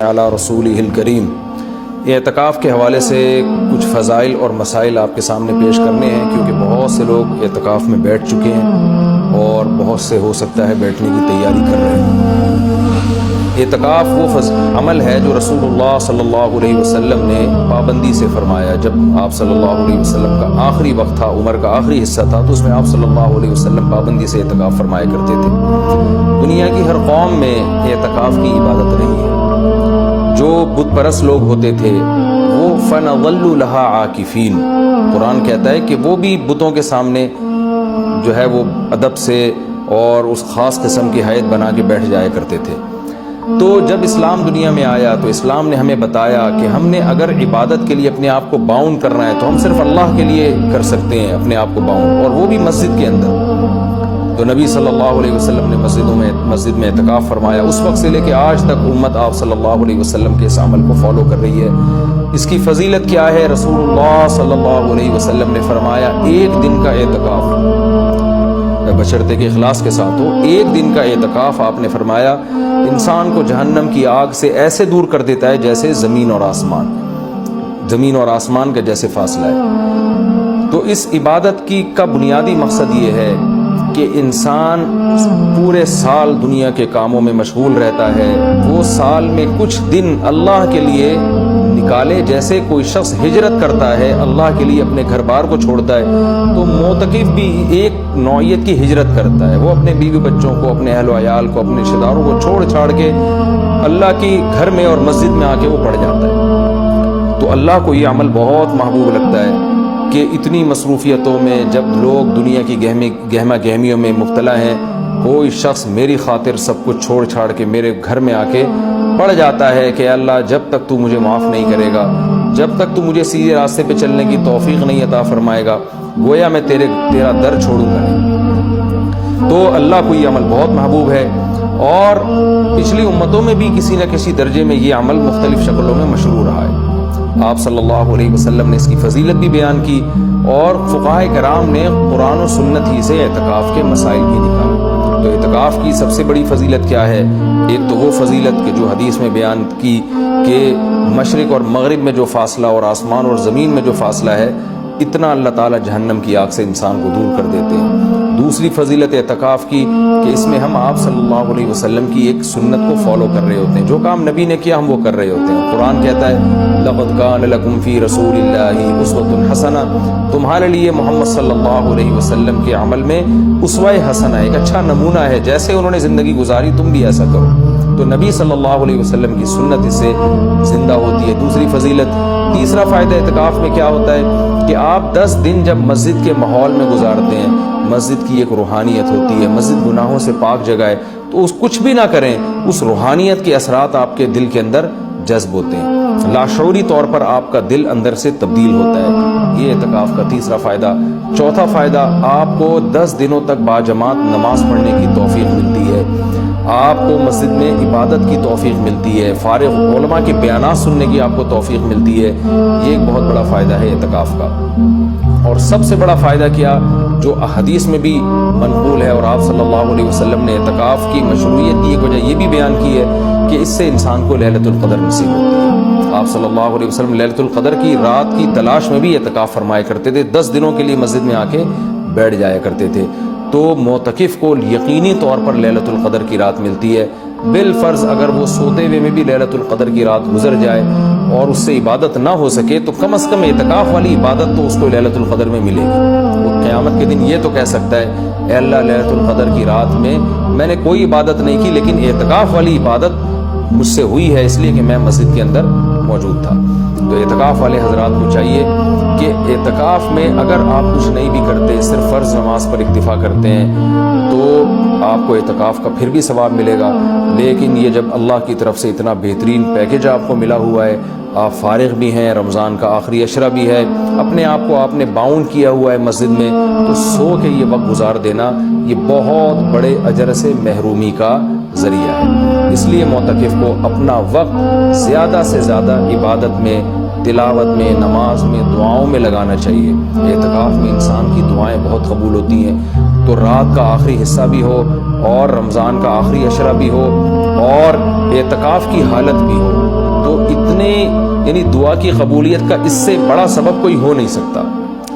علی رسولہ الکریم۔ اعتکاف کے حوالے سے کچھ فضائل اور مسائل آپ کے سامنے پیش کرنے ہیں، کیونکہ بہت سے لوگ اعتکاف میں بیٹھ چکے ہیں اور بہت سے ہو سکتا ہے بیٹھنے کی تیاری کر رہے ہیں۔ اعتکاف وہ عمل ہے جو رسول اللہ صلی اللہ علیہ وسلم نے پابندی سے فرمایا۔ جب آپ صلی اللہ علیہ وسلم کا آخری وقت تھا، عمر کا آخری حصہ تھا، تو اس میں آپ صلی اللہ علیہ وسلم پابندی سے اعتکاف فرمایا کرتے تھے۔ دنیا کی ہر قوم میں اعتکاف کی عبادت رہی ہے۔ جو بت پرست لوگ ہوتے تھے وہ فَنَظَلُّ لَهَا عَاكِفِينَ، قرآن کہتا ہے کہ وہ بھی بتوں کے سامنے جو ہے وہ ادب سے اور اس خاص قسم کی حیت بنا کے بیٹھ جایا کرتے تھے۔ تو جب اسلام دنیا میں آیا تو اسلام نے ہمیں بتایا کہ ہم نے اگر عبادت کے لیے اپنے آپ کو باؤنڈ کرنا ہے تو ہم صرف اللہ کے لیے کر سکتے ہیں اپنے آپ کو باؤنڈ، اور وہ بھی مسجد کے اندر۔ تو نبی صلی اللہ علیہ وسلم نے مسجد میں اعتکاف فرمایا۔ اس وقت سے لے کے آج تک امت آپ صلی اللہ علیہ وسلم کے اس عمل کو فالو کر رہی ہے۔ اس کی فضیلت کیا ہے؟ رسول اللہ صلی اللہ علیہ وسلم نے فرمایا ایک دن کا اعتکاف، بشرطے کے اخلاص کے ساتھ ہو، ایک دن کا اعتکاف آپ نے فرمایا انسان کو جہنم کی آگ سے ایسے دور کر دیتا ہے جیسے زمین اور آسمان کا جیسے فاصلہ ہے۔ تو اس عبادت کا بنیادی مقصد یہ ہے کہ انسان پورے سال دنیا کے کاموں میں مشغول رہتا ہے، وہ سال میں کچھ دن اللہ کے لیے نکالے۔ جیسے کوئی شخص ہجرت کرتا ہے، اللہ کے لیے اپنے گھر بار کو چھوڑتا ہے، تو معتکف بھی ایک نوعیت کی ہجرت کرتا ہے۔ وہ اپنے بیوی بچوں کو، اپنے اہل و عیال کو، اپنے رشتہ داروں کو چھوڑ چھاڑ کے اللہ کی گھر میں اور مسجد میں آ کے وہ پڑ جاتا ہے۔ تو اللہ کو یہ عمل بہت محبوب لگتا ہے کہ اتنی مصروفیتوں میں جب لوگ دنیا کی گہما گہمیوں میں مبتلا ہیں، کوئی شخص میری خاطر سب کچھ چھوڑ چھاڑ کے میرے گھر میں آ کے پڑ جاتا ہے کہ اللہ جب تک تو مجھے معاف نہیں کرے گا، جب تک تو مجھے سیدھے راستے پہ چلنے کی توفیق نہیں عطا فرمائے گا، گویا میں تیرا در چھوڑوں گا نہیں۔ تو اللہ کو یہ عمل بہت محبوب ہے، اور پچھلی امتوں میں بھی کسی نہ کسی درجے میں یہ عمل مختلف شکلوں میں مشروع رہا ہے۔ آپ صلی اللہ علیہ وسلم نے اس کی فضیلت بھی بیان کی، اور فقہاء کرام نے قرآن و سنت ہی سے اعتکاف کے مسائل بھی نکالے۔ تو اعتکاف کی سب سے بڑی فضیلت کیا ہے؟ ایک تو وہ فضیلت کہ جو حدیث میں بیان کی کہ مشرق اور مغرب میں جو فاصلہ اور آسمان اور زمین میں جو فاصلہ ہے، اتنا اللہ تعالیٰ جہنم کی آگ سے انسان کو دور کر دیتے ہیں۔ دوسری فضیلت اعتکاف کی کہ اس میں ہم آپ صلی اللہ علیہ وسلم کی ایک سنت کو فالو کر رہے ہوتے ہیں، جو کام نبی نے کیا ہم وہ کر رہے ہوتے ہیں۔ قرآن کہتا ہے لَقَدْ كَانَ لَكُمْ فِي رَسُولِ اللَّهِ أُسْوَةٌ حَسَنَةٌ، تمہارے لیے محمد صلی اللہ علیہ وسلم کے عمل میں اسوہ حسنہ، ایک اچھا نمونہ ہے، جیسے انہوں نے زندگی گزاری تم بھی ایسا کرو۔ تو نبی صلی اللہ علیہ وسلم کی سنت اس سے زندہ ہوتی ہے۔ دوسری فضیلت، تیسرا فائدہ اعتکاف میں کیا ہوتا ہے کہ آپ 10 دن جب مسجد کے ماحول میں گزارتے ہیں، مسجد کی ایک روحانیت ہوتی ہے، مسجد گناہوں سے پاک جگہ ہے، تو اس کچھ بھی نہ کریں، اس روحانیت کے اثرات آپ کے دل کے اندر جذب ہوتے ہیں، لاشعوری طور پر آپ کا دل اندر سے تبدیل ہوتا ہے۔ یہ اعتکاف کا تیسرا فائدہ۔ چوتھا فائدہ، آپ کو 10 دنوں تک باجماعت نماز پڑھنے کی توفیق ملتی ہے، آپ کو مسجد میں عبادت کی توفیق ملتی ہے، فارغ علماء کے بیانات سننے کی آپ کو توفیق ملتی ہے۔ یہ ایک بہت بڑا فائدہ ہے اعتکاف کا۔ اور سب سے بڑا فائدہ کیا، جو حدیث میں بھی منقول ہے، اور آپ صلی اللہ علیہ وسلم نے اعتکاف کی مشروعیت کی ایک وجہ یہ بھی بیان کی ہے کہ اس سے انسان کو لیلۃ القدر نصیب ہوتی ہے۔ آپ صلی اللہ علیہ وسلم لیلۃ القدر کی رات کی تلاش میں بھی اعتکاف فرمایا کرتے تھے، 10 دنوں کے لیے مسجد میں آ کے بیٹھ جایا کرتے تھے۔ تو معتکف کو یقینی طور پر لیلۃ القدر کی رات ملتی ہے۔ بالفرض اگر وہ سوتے ہوئے میں بھی لیلۃ القدر کی رات گزر جائے اور اس سے عبادت نہ ہو سکے، تو کم از کم اعتکاف والی عبادت تو اس کو لیلۃ القدر میں ملے گی۔ وہ قیامت کے دن یہ تو کہہ سکتا ہے اے اللہ لیلۃ القدر کی رات میں نے کوئی عبادت نہیں کی، لیکن اعتکاف والی عبادت مجھ سے ہوئی ہے، اس لیے کہ میں مسجد کے اندر موجود تھا۔ تو اعتکاف والے حضرات کو چاہیے کہ اعتکاف میں اگر آپ کچھ نہیں بھی کرتے، صرف فرض نماز پر اکتفا کرتے ہیں، تو آپ کو اعتکاف کا پھر بھی ثواب ملے گا۔ لیکن یہ جب اللہ کی طرف سے اتنا بہترین پیکیج آپ کو ملا ہوا ہے، آپ فارغ بھی ہیں، رمضان کا آخری عشرہ بھی ہے، اپنے آپ کو آپ نے باؤنڈ کیا ہوا ہے مسجد میں، تو سو کے یہ وقت گزار دینا یہ بہت بڑے اجر سے محرومی کا ذریعہ ہے۔ اس لیے معتکف کو اپنا وقت زیادہ سے زیادہ عبادت میں، تلاوت میں، نماز میں، دعاؤں میں لگانا چاہیے۔ اعتکاف میں انسان کی دعائیں بہت قبول ہوتی ہیں، تو رات کا آخری حصہ بھی ہو اور رمضان کا آخری عشرہ بھی ہو اور اعتکاف کی حالت بھی ہو، نے یعنی دعا کی قبولیت کا اس سے بڑا سبب کوئی ہو نہیں سکتا.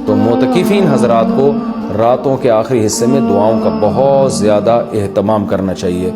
تو معتکفین حضرات کو راتوں کے آخری حصے میں دعاؤں کا بہت زیادہ اہتمام کرنا چاہیے.